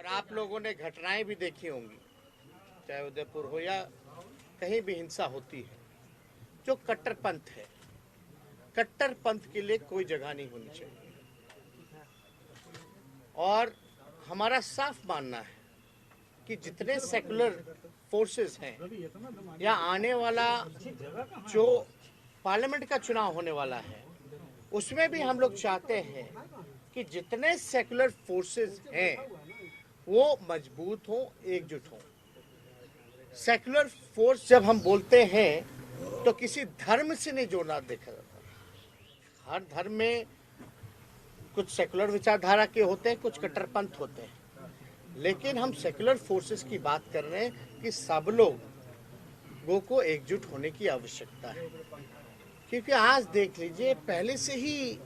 और आप लोगों ने घटनाएं भी देखी होंगी, चाहे उदयपुर हो या कहीं भी हिंसा होती है। जो कट्टरपंथ है, कट्टरपंथ के लिए कोई जगह नहीं होनी चाहिए। और हमारा साफ मानना है कि जितने सेकुलर फोर्सेस हैं या आने वाला जो पार्लियामेंट का चुनाव होने वाला है, उसमें भी हम लोग चाहते हैं कि जितने सेकुलर फोर्सेस हैं वो मजबूत हों, एकजुट हों। सेकुलर फोर्स जब हम बोलते हैं तो किसी धर्म से नहीं जोड़ना देखा जाता। हर धर्म में कुछ सेकुलर विचारधारा के होते हैं, कुछ कट्टरपंथ होते हैं, लेकिन हम सेकुलर फोर्सेस की बात कर रहे हैं कि सब लोगों को एकजुट होने की आवश्यकता है। क्योंकि आज देख लीजिए, पहले से ही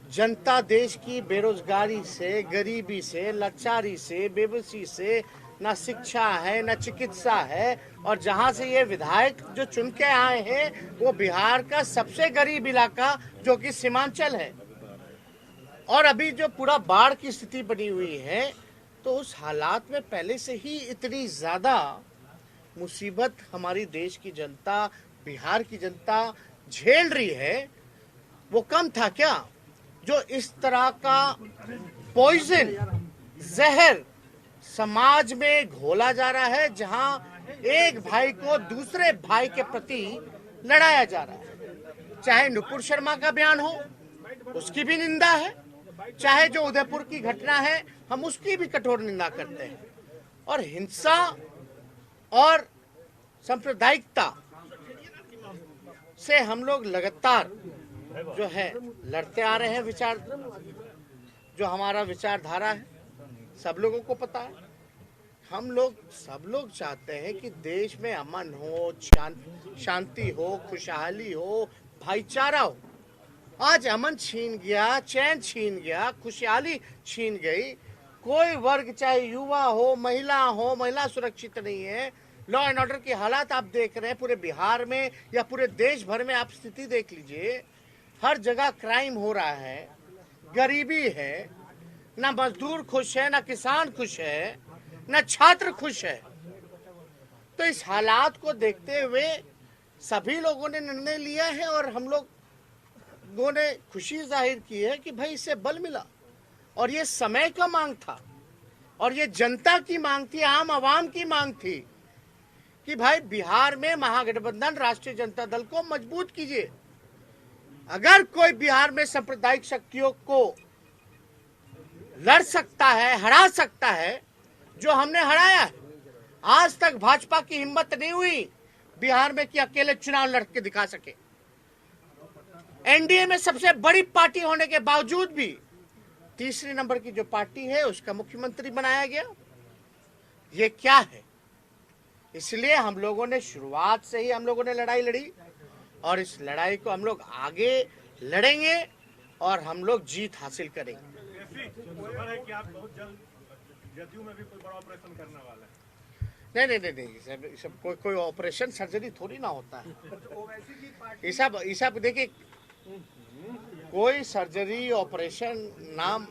जनता देश की बेरोजगारी से, गरीबी से, लाचारी से, बेबसी से, ना शिक्षा है, ना चिकित्सा है। और जहां से ये विधायक जो चुन के आए हैं वो बिहार का सबसे गरीब इलाका जो कि सीमांचल है। और अभी जो पूरा बाढ़ की स्थिति बनी हुई है, तो उस हालात में पहले से ही इतनी ज्यादा मुसीबत हमारी देश की जनता, बिहार की जनता झेल रही है। वो कम था क्या जो इस तरह का पॉइजन, जहर समाज में घोला जा रहा है, जहां एक भाई को दूसरे भाई के प्रति लड़ाया जा रहा है। चाहे नुपुर शर्मा का बयान हो, उसकी भी निंदा है, चाहे जो उदयपुर की घटना है हम उसकी भी कठोर निंदा करते हैं। और हिंसा और सांप्रदायिकता से हम लोग लगातार जो है लड़ते आ रहे हैं। विचार जो हमारा विचारधारा है सब लोगों को पता है। हम लोग सब लोग चाहते हैं कि देश में अमन हो, शांति हो, खुशहाली हो, भाईचारा हो। आज अमन छीन गया, चैन छीन गया, खुशहाली छीन गई। कोई वर्ग, चाहे युवा हो, महिला सुरक्षित नहीं है। लॉ एंड ऑर्डर की हालात आप देख रहे हैं पूरे बिहार में या पूरे देश भर में। आप स्थिति देख लीजिए, हर जगह क्राइम हो रहा है, गरीबी है, ना मजदूर खुश है, ना किसान खुश है, ना छात्र खुश है। तो इस हालात को देखते हुए सभी लोगों ने निर्णय लिया है और हम लोगों ने खुशी जाहिर की है कि भाई इससे बल मिला। और ये समय का मांग था और ये जनता की मांग थी, आम आवाम की मांग थी कि भाई बिहार में महागठबंधन राष्ट्रीय जनता दल को मजबूत कीजिए। अगर कोई बिहार में सांप्रदायिक शक्तियों को लड़ सकता है, हरा सकता है, जो हमने हराया है। आज तक भाजपा की हिम्मत नहीं हुई बिहार में कि अकेले चुनाव लड़ के दिखा सके। एनडीए में सबसे बड़ी पार्टी होने के बावजूद भी तीसरे नंबर की जो पार्टी है उसका मुख्यमंत्री बनाया गया। ये क्या है? इसलिए हम लोगों ने शुरुआत से ही हम लोगों ने लड़ाई लड़ी और इस लड़ाई को हम लोग आगे लड़ेंगे और हम लोग जीत हासिल करेंगे। है कि आप बहुत जल्द जदयू में भी कोई बड़ा ऑपरेशन करने वाला है। नहीं, सब कोई ऑपरेशन सर्जरी थोड़ी ना होता है। ये सब देखिए, कोई सर्जरी ऑपरेशन नाम,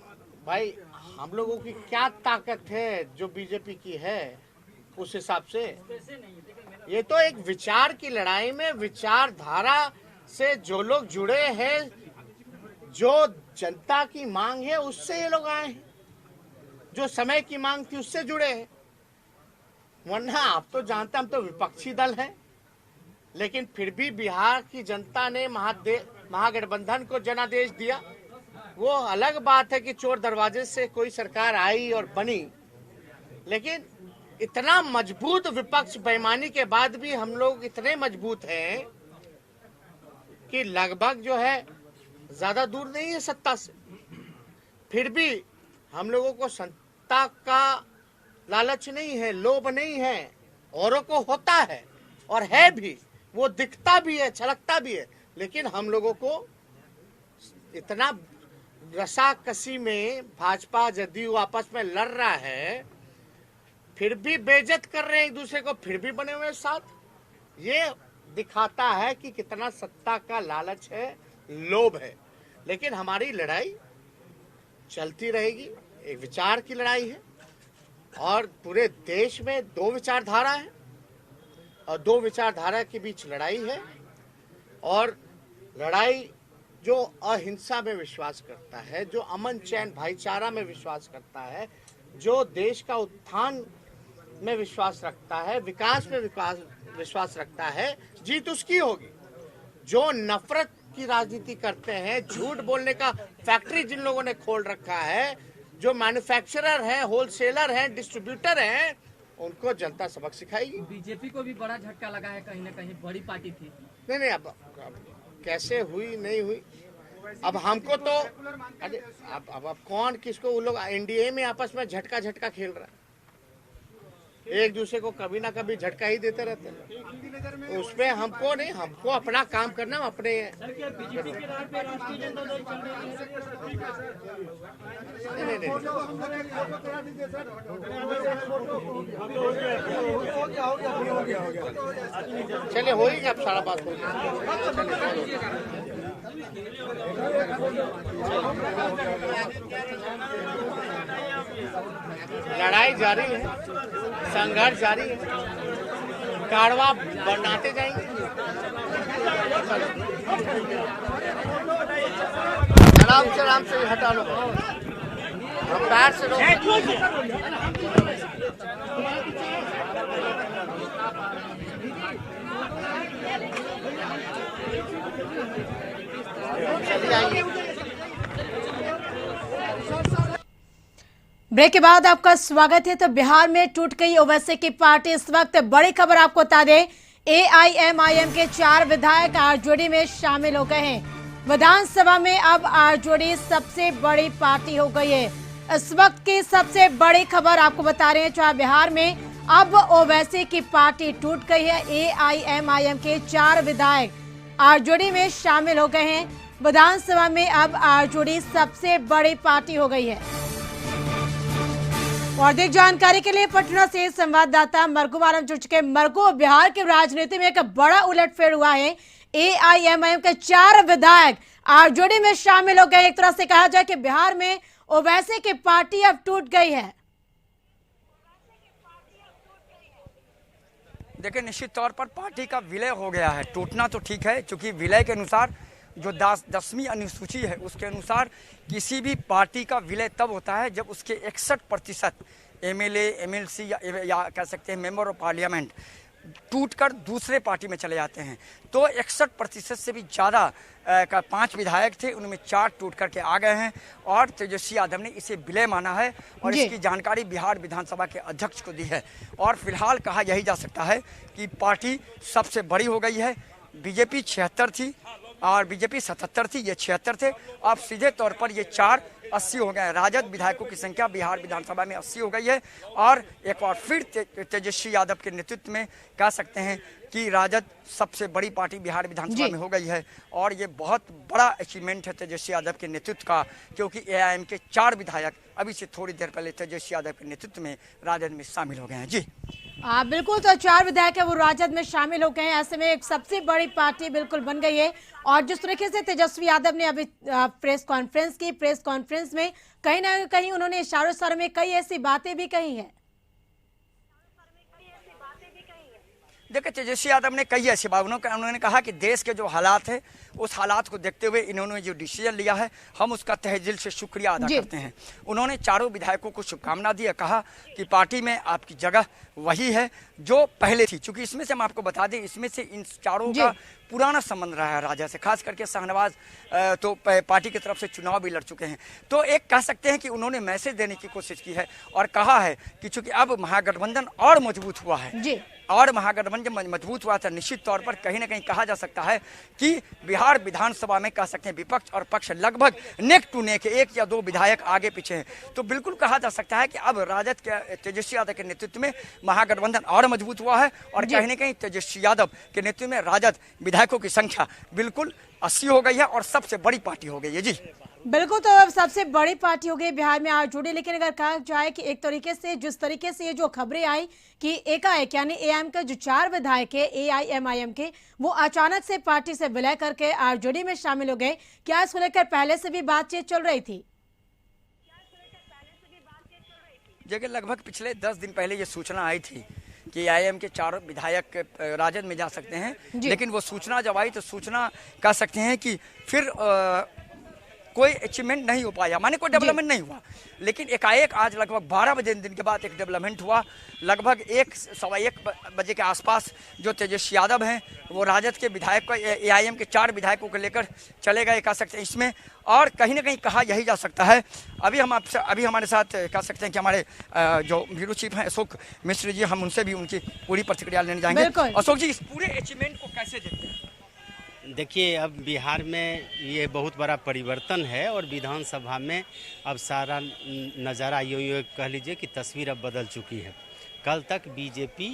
भाई हम लोगों की क्या ताकत है जो बीजेपी की है उस हिसाब से। ये तो एक विचार की लड़ाई में विचारधारा से जो लोग जुड़े हैं, जो जनता की मांग है उससे ये लोग आए हैं, जो समय की मांग थी उससे जुड़े हैं। वरना आप तो जानते हम तो विपक्षी दल हैं, लेकिन फिर भी बिहार की जनता ने महागठबंधन को जनादेश दिया। वो अलग बात है कि चोर दरवाजे से कोई सरकार आई और बनी, लेकिन इतना मजबूत विपक्ष बेईमानी के बाद भी हम लोग इतने मजबूत हैं कि लगभग जो है ज्यादा दूर नहीं है सत्ता से। फिर भी हम लोगों को सत्ता का लालच नहीं है, लोभ नहीं है। औरों को होता है और है भी, वो दिखता भी है, छलकता भी है, लेकिन हम लोगों को इतना रसाकसी में भाजपा जदयू आपस में लड़ रहा है, फिर भी बेइज्जत कर रहे हैं एक दूसरे को, फिर भी बने हुए साथ। ये दिखाता है कि कितना सत्ता का लालच है, लोभ है। लेकिन हमारी लड़ाई चलती रहेगी, एक विचार की लड़ाई है और पूरे देश में दो विचारधारा है और दो विचारधारा के बीच लड़ाई है। और लड़ाई जो अहिंसा में विश्वास करता है, जो अमन चैन भाईचारा में विश्वास करता है, जो देश का उत्थान में विश्वास रखता है, विकास में विश्वास रखता है, जीत उसकी होगी। जो नफरत की राजनीति करते हैं, झूठ बोलने का फैक्ट्री जिन लोगों ने खोल रखा है, जो मैन्युफैक्चरर हैं, होलसेलर हैं, डिस्ट्रीब्यूटर हैं, उनको जनता सबक सिखाएगी। बीजेपी को भी बड़ा झटका लगा है, कहीं ना कहीं बड़ी पार्टी थी। नहीं, अब कैसे हुई नहीं हुई, अब हमको तो अरे अब कौन किसको, वो लोग एनडीए में आपस में झटका खेल रहा है, एक दूसरे को कभी ना कभी झटका ही देते रहते हैं। उसमें हमको नहीं, हमको अपना काम करना, अपने चलिए हो ही गया, अब सारा बात हो गया। लड़ाई जारी है, संघर्ष जारी है, कारवा बनाते जाएंगे। आराम से हटा लो, पैर से लो। चलिए आइए। ब्रेक के बाद आपका स्वागत है। तो बिहार में टूट गई ओवैसी की पार्टी। इस वक्त बड़ी खबर आपको बता दें, एआईएमआईएम के 4 विधायक आरजेडी में शामिल हो गए हैं। विधानसभा में अब आरजेडी सबसे बड़ी पार्टी हो गई है। इस वक्त की सबसे बड़ी खबर आपको बता रहे हैं, जहां बिहार में अब ओवैसी की पार्टी टूट गई है। एआईएमआईएम के 4 विधायक आरजेडी में शामिल हो गए हैं। विधानसभा में अब आरजेडी सबसे बड़ी पार्टी हो गई है। और अधिक जानकारी के लिए पटना से संवाददाता मरगू आलम जुड़ चुके। मरगू, बिहार की राजनीति में एक बड़ा उलटफेर हुआ है। एआईएमआईएम के 4 विधायक आरजेडी में शामिल हो गए। एक तरह से कहा जाए कि बिहार में ओवैसी की पार्टी अब टूट गई है। देखिए, निश्चित तौर पर पार्टी का विलय हो गया है। टूटना तो ठीक है, क्योंकि विलय के अनुसार जो 10वीं अनुसूची है उसके अनुसार किसी भी पार्टी का विलय तब होता है जब उसके 61% एमएलए, एमएलसी या कह सकते हैं मेंबर ऑफ पार्लियामेंट टूटकर दूसरे पार्टी में चले जाते हैं। तो 61% से भी ज़्यादा का 5 विधायक थे, उनमें 4 टूट करके आ गए हैं और तेजस्वी यादव ने इसे विलय माना है और इसकी जानकारी बिहार विधानसभा के अध्यक्ष को दी है। और फिलहाल कहा यही जा सकता है कि पार्टी सबसे बड़ी हो गई है। बीजेपी 76 थी और बीजेपी 77 थी, ये 76 थे। अब सीधे तौर पर ये 4 80 हो गए। राजद विधायकों की संख्या बिहार विधानसभा में 80 हो गई है और एक बार फिर तेजस्वी यादव के नेतृत्व में कह सकते हैं कि राजद सबसे बड़ी पार्टी बिहार विधानसभा में हो गई है। और ये बहुत बड़ा अचीवमेंट है तेजस्वी यादव के नेतृत्व का, क्योंकि एआईएम के 4 विधायक अभी से थोड़ी देर पहले तेजस्वी यादव के नेतृत्व में राजद में शामिल हो गए हैं। जी बिल्कुल, तो 4 विधायक है वो राजद में शामिल हो गए हैं। ऐसे में एक सबसे बड़ी पार्टी बिल्कुल बन गई है। और जिस तरीके से तेजस्वी यादव ने अभी प्रेस कॉन्फ्रेंस में कहीं ना कहीं उन्होंने इशारों में कई ऐसी बातें भी कही हैं। देखिए, तेजस्वी यादव ने कई ऐसी बात उन्होंने कहा कि देश के जो हालात है उस हालात को देखते हुए इन्होंने जो डिसीजन लिया है हम उसका तहे दिल से शुक्रिया अदा करते हैं। उन्होंने चारों विधायकों को शुभकामना दी, कहा कि पार्टी में आपकी जगह वही है जो पहले थी। चूंकि इसमें से हम आपको बता दें, इसमें से इन चारों का पुराना संबंध रहा है राजा से, खास करके शाहनवाज तो पार्टी की तरफ से चुनाव भी लड़ चुके हैं। तो एक कह सकते हैं कि उन्होंने मैसेज देने की कोशिश की है और कहा है कि चूंकि अब महागठबंधन और मजबूत हुआ है और महागठबंधन जब मजबूत हुआ था, निश्चित तौर पर कहीं ना कहीं कहा जा सकता है कि बिहार विधानसभा में कह सकते हैं विपक्ष और पक्ष लगभग नेक टू नेक, 1 या 2 विधायक आगे पीछे हैं। तो बिल्कुल कहा जा सकता है कि अब राजद के तेजस्वी यादव के नेतृत्व में महागठबंधन और मजबूत हुआ है और कहीं ना कहीं तेजस्वी यादव के नेतृत्व में राजद विधायकों की संख्या बिल्कुल 80 हो गई है और सबसे बड़ी पार्टी हो गई है। जी बिल्कुल, तो अब सबसे बड़ी पार्टी हो गई बिहार में आरजेडी। लेकिन अगर कहा जाए कि एक तरीके से जिस तरीके से ये जो खबरें आई कि एकाएक यानी एआईएम के जो 4 विधायक है एआईएमआईएम के, वो अचानक से पार्टी से विलय करके आरजेडी में शामिल हो गए, क्या इसको लेकर पहले से भी बातचीत चल रही थी? देखिए लगभग पिछले 10 दिन पहले ये सूचना आई थी कि AIM के 4 विधायक राजद में जा सकते हैं, लेकिन वो सूचना जब आई तो सूचना कह सकते हैं कि फिर कोई अचीवमेंट नहीं हो पाया, माने कोई डेवलपमेंट नहीं हुआ। लेकिन एकाएक आज लगभग 12 बजे दिन के बाद एक डेवलपमेंट हुआ। लगभग 1-1:15 बजे के आसपास जो तेजस्वी यादव हैं वो राजद के विधायक को AIM के 4 विधायकों को लेकर चले गए कह सकते हैं इसमें। और कहीं ना कहीं कहा यही जा सकता है, अभी हमारे साथ कह सकते हैं कि हमारे जो ब्यूरो चीफ हैं अशोक मिश्र जी, हम उनसे भी उनकी पूरी प्रतिक्रिया लेने जाएंगे। अशोक जी, इस पूरे अचीवमेंट को कैसे देखते हैं? देखिए, अब बिहार में ये बहुत बड़ा परिवर्तन है और विधानसभा में अब सारा नज़ारा यूँ कह लीजिए कि तस्वीर अब बदल चुकी है। कल तक बीजेपी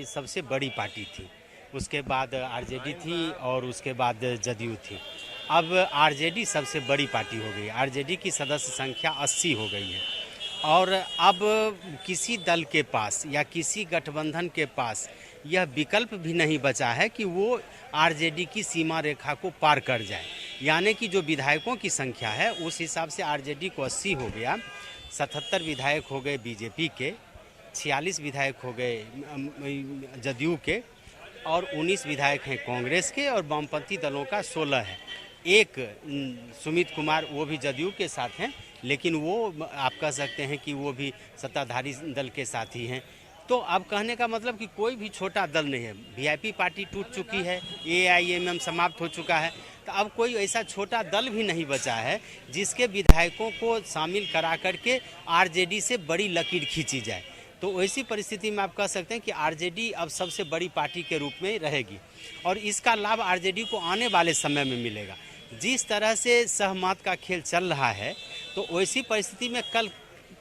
सबसे बड़ी पार्टी थी, उसके बाद आरजेडी थी और उसके बाद जदयू थी। अब आरजेडी सबसे बड़ी पार्टी हो गई। आरजेडी की सदस्य संख्या 80 हो गई है और अब किसी दल के पास या किसी गठबंधन के पास यह विकल्प भी नहीं बचा है कि वो आरजेडी की सीमा रेखा को पार कर जाए। यानी कि जो विधायकों की संख्या है उस हिसाब से आरजेडी को 80 हो गया, 77 विधायक हो गए बीजेपी के, 46 विधायक हो गए जदयू के और 19 विधायक हैं कांग्रेस के और वामपंथी दलों का 16 है। एक सुमित कुमार वो भी जदयू के साथ हैं, लेकिन वो आप कह सकते हैं कि वो भी सत्ताधारी दल के साथ ही हैं। तो अब कहने का मतलब कि कोई भी छोटा दल नहीं है। वीआईपी पार्टी टूट चुकी है, AIMM समाप्त हो चुका है, तो अब कोई ऐसा छोटा दल भी नहीं बचा है जिसके विधायकों को शामिल करा करके आरजेडी से बड़ी लकीर खींची जाए। तो ऐसी परिस्थिति में आप कह सकते हैं कि आरजेडी अब सबसे बड़ी पार्टी के रूप में रहेगी और इसका लाभ आरजेडी को आने वाले समय में मिलेगा। जिस तरह से सहमत का खेल चल रहा है, तो वैसी परिस्थिति में कल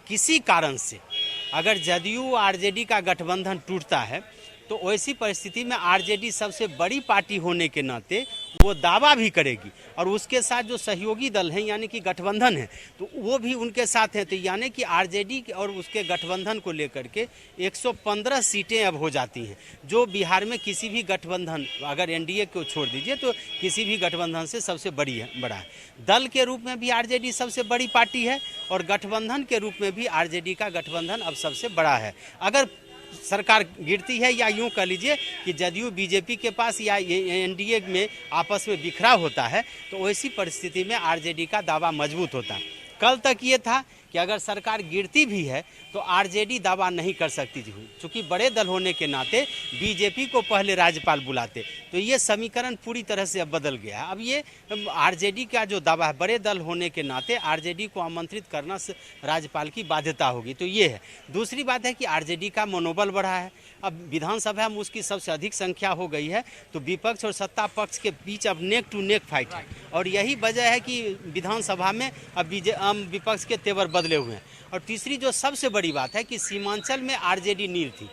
किसी कारण से अगर जदयू आरजेडी का गठबंधन टूटता है, तो वैसी परिस्थिति में आरजेडी सबसे बड़ी पार्टी होने के नाते वो दावा भी करेगी और उसके साथ जो सहयोगी दल हैं यानी कि गठबंधन है, तो वो भी उनके साथ हैं। तो यानी कि आरजेडी और उसके गठबंधन को लेकर के 115 सीटें अब हो जाती हैं, जो बिहार में किसी भी गठबंधन, अगर एनडीए को छोड़ दीजिए तो किसी भी गठबंधन से सबसे बड़ा है। दल के रूप में भी आरजेडी सबसे बड़ी पार्टी है और गठबंधन के रूप में भी आरजेडी का गठबंधन अब सबसे बड़ा है। अगर सरकार गिरती है या यूं कह लीजिए कि जदयू बीजेपी के पास या एनडीए में आपस में बिखराव होता है, तो वैसी परिस्थिति में आरजेडी का दावा मजबूत होता है। कल तक ये था कि अगर सरकार गिरती भी है तो आरजेडी दावा नहीं कर सकती थी, चूँकि बड़े दल होने के नाते बीजेपी को पहले राज्यपाल बुलाते। तो ये समीकरण पूरी तरह से अब बदल गया है। अब ये आरजेडी का जो दावा है, बड़े दल होने के नाते आरजेडी को आमंत्रित करना राज्यपाल की बाध्यता होगी, तो ये है। दूसरी बात है कि आरजेडी का मनोबल बढ़ा है। अब विधानसभा में उसकी सबसे अधिक संख्या हो गई है, तो विपक्ष और सत्ता पक्ष के बीच अब नेक टू नेक फाइट है और यही वजह है कि विधानसभा में अब विपक्ष के तेवर बदले हुए हैं। और तीसरी जो सबसे बड़ी बात है कि सीमांचल में आरजेडी नीर थी।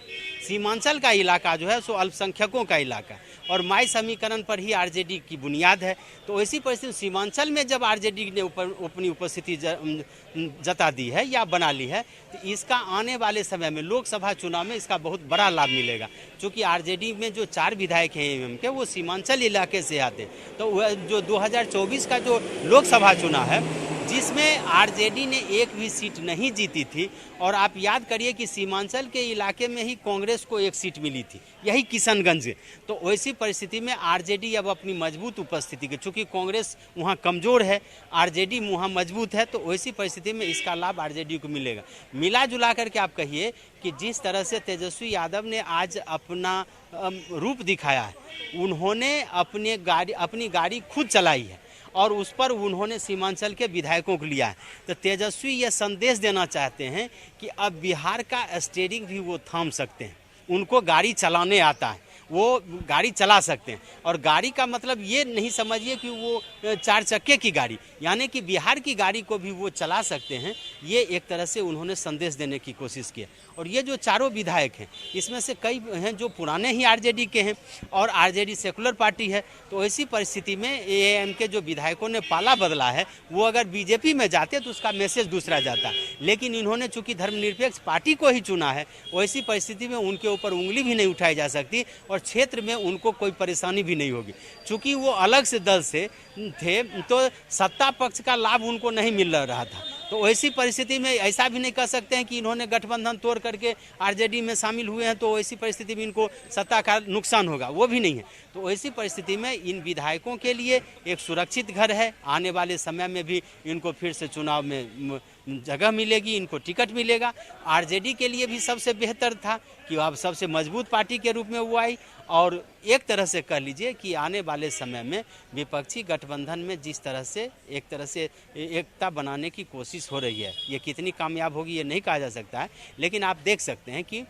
सीमांचल का इलाका जो है सो अल्पसंख्यकों का इलाका और माई समीकरण पर ही आरजेडी की बुनियाद है। तो ऐसी परिस्थिति सीमांचल में जब आरजेडी ने अपनी उपस्थिति जता दी है या बना ली है, तो इसका आने वाले समय में लोकसभा चुनाव में इसका बहुत बड़ा लाभ मिलेगा। क्योंकि आरजेडी में जो 4 विधायक हैं AIM के, वो सीमांचल इलाके से आते हैं। तो जो 2024 का जो लोकसभा चुनाव है, जिसमें आरजेडी ने एक भी सीट नहीं जीती थी, और आप याद करिए कि सीमांचल के इलाके में ही कांग्रेस को 1 सीट मिली थी, यही किशनगंज। तो वैसी परिस्थिति में आरजेडी अब अपनी मजबूत उपस्थिति के, चूँकि कांग्रेस वहाँ कमज़ोर है, आरजेडी वहाँ मजबूत है, तो वैसी परिस्थिति में इसका लाभ आरजेडी को मिलेगा। मिला जुला करके आप कहिए कि जिस तरह से तेजस्वी यादव ने आज अपना रूप दिखाया है, उन्होंने अपनी गाड़ी खुद चलाई है और उस पर उन्होंने सीमांचल के विधायकों को लिया है। तो तेजस्वी ये संदेश देना चाहते हैं कि अब बिहार का स्टीयरिंग भी वो थाम सकते हैं, उनको गाड़ी चलाने आता है, वो गाड़ी चला सकते हैं। और गाड़ी का मतलब ये नहीं समझिए कि वो 4 चक्के की गाड़ी, यानी कि बिहार की गाड़ी को भी वो चला सकते हैं। ये एक तरह से उन्होंने संदेश देने की कोशिश की। और ये जो 4 विधायक हैं, इसमें से कई हैं जो पुराने ही आरजेडी के हैं और आरजेडी सेकुलर पार्टी है। तो ऐसी परिस्थिति में AIM के जो विधायकों ने पाला बदला है, वो अगर बीजेपी में जाते तो उसका मैसेज दूसरा जाता। लेकिन इन्होंने चूँकि धर्मनिरपेक्ष पार्टी को ही चुना है, वैसी परिस्थिति में उनके ऊपर उंगली भी नहीं उठाई जा सकती और क्षेत्र में उनको कोई परेशानी भी नहीं होगी। चूँकि वो अलग से दल से थे, तो सत्ता पक्ष का लाभ उनको नहीं मिल रहा था। तो ऐसी परिस्थिति में ऐसा भी नहीं कह सकते हैं कि इन्होंने गठबंधन तोड़ करके आरजेडी में शामिल हुए हैं तो ऐसी परिस्थिति में इनको सत्ता का नुकसान होगा, वो भी नहीं है। तो ऐसी परिस्थिति में इन विधायकों के लिए एक सुरक्षित घर है। आने वाले समय में भी इनको फिर से चुनाव में जगह मिलेगी, इनको टिकट मिलेगा। आरजेडी के लिए भी सबसे बेहतर था कि अब सबसे मजबूत पार्टी के रूप में वो आई, और एक तरह से कह लीजिए कि आने वाले समय में विपक्षी गठबंधन में जिस तरह से एक तरह से एकता बनाने की कोशिश हो रही है, ये कितनी कामयाब होगी ये नहीं कहा जा सकता है। लेकिन आप देख सकते हैं कि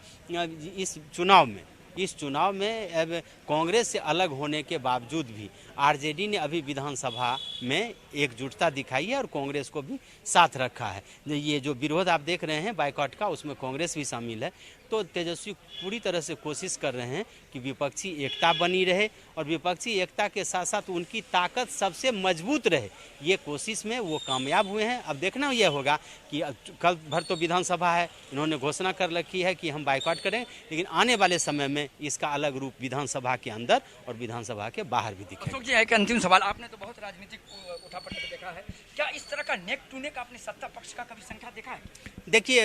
इस चुनाव में अब कांग्रेस से अलग होने के बावजूद भी आरजेडी ने अभी विधानसभा में एकजुटता दिखाई है और कांग्रेस को भी साथ रखा है। ये जो विरोध आप देख रहे हैं बायकॉट का, उसमें कांग्रेस भी शामिल है। तो तेजस्वी पूरी तरह से कोशिश कर रहे हैं कि विपक्षी एकता बनी रहे और विपक्षी एकता के साथ साथ उनकी ताकत सबसे मजबूत रहे। ये कोशिश में वो कामयाब हुए हैं। अब देखना यह होगा कि कल भर तो विधानसभा है, इन्होंने घोषणा कर रखी है कि हम बायकॉट करें, लेकिन आने वाले समय में इसका अलग रूप विधानसभा के अंदर और विधानसभा के बाहर भी दिखेगा। अशोक जी, एक अंतिम सवाल, आपने तो बहुत राजनीतिक उठापटक देखा है, क्या इस तरह का नेक टू नेक आपने सत्ता पक्ष का कभी संख्या देखा है? देखिए,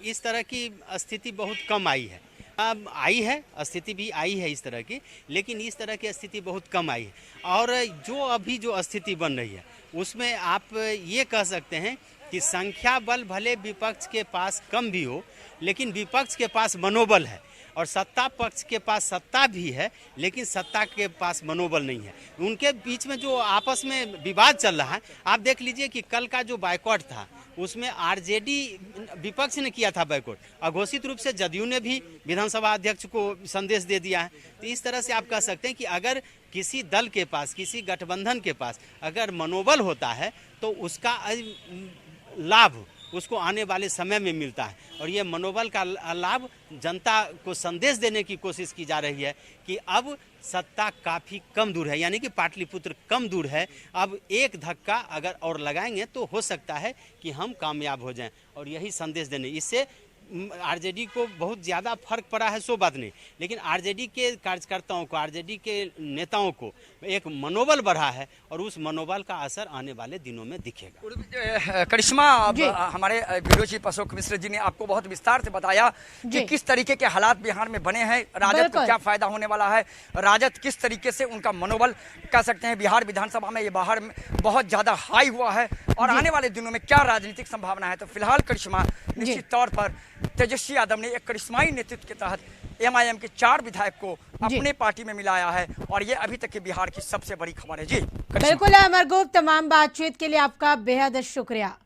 इस तरह की स्थिति बहुत कम आई है। आई है, स्थिति भी आई है इस तरह की, लेकिन इस तरह की स्थिति बहुत कम आई है। और जो अभी जो स्थिति बन रही है उसमें आप ये कह सकते हैं कि संख्या बल भले विपक्ष के पास कम भी हो, लेकिन विपक्ष के पास मनोबल है, और सत्ता पक्ष के पास सत्ता भी है लेकिन सत्ता के पास मनोबल नहीं है। उनके बीच में जो आपस में विवाद चल रहा है, आप देख लीजिए कि कल का जो बायकॉट था उसमें आरजेडी विपक्ष ने किया था बायकॉट, अघोषित रूप से जदयू ने भी विधानसभा अध्यक्ष को संदेश दे दिया है। तो इस तरह से आप कह सकते हैं कि अगर किसी दल के पास, किसी गठबंधन के पास अगर मनोबल होता है तो उसका लाभ उसको आने वाले समय में मिलता है। और ये मनोबल का लाभ जनता को संदेश देने की कोशिश की जा रही है कि अब सत्ता काफ़ी कम दूर है, यानी कि पाटलिपुत्र कम दूर है। अब एक धक्का अगर और लगाएंगे तो हो सकता है कि हम कामयाब हो जाएं, और यही संदेश देने। इससे आरजेडी को बहुत ज़्यादा फर्क पड़ा है, सो बात नहीं, लेकिन आरजेडी के कार्यकर्ताओं को, आरजेडी के नेताओं को एक मनोबल बढ़ा है और उस मनोबल का असर आने वाले दिनों में दिखेगा। करिश्मा, हमारे वीडियो चीफ अशोक मिश्र जी ने आपको बहुत विस्तार से बताया कि किस तरीके के हालात बिहार में बने हैं, राजद को क्या फायदा होने वाला है, राजद किस तरीके से उनका मनोबल कह सकते हैं बिहार विधानसभा में ये बाहर बहुत ज्यादा हाई हुआ है, और आने वाले दिनों में क्या राजनीतिक संभावना है। तो फिलहाल करिश्मा, निश्चित तौर पर तेजस्वी यादव ने एक करिश्माई नेतृत्व के तहत एमआईएम के 4 विधायक को अपने पार्टी में मिलाया है, और ये अभी तक के बिहार की सबसे बड़ी खबर है। जी बिल्कुल अमर गुप्त, तमाम बातचीत के लिए आपका बेहद शुक्रिया।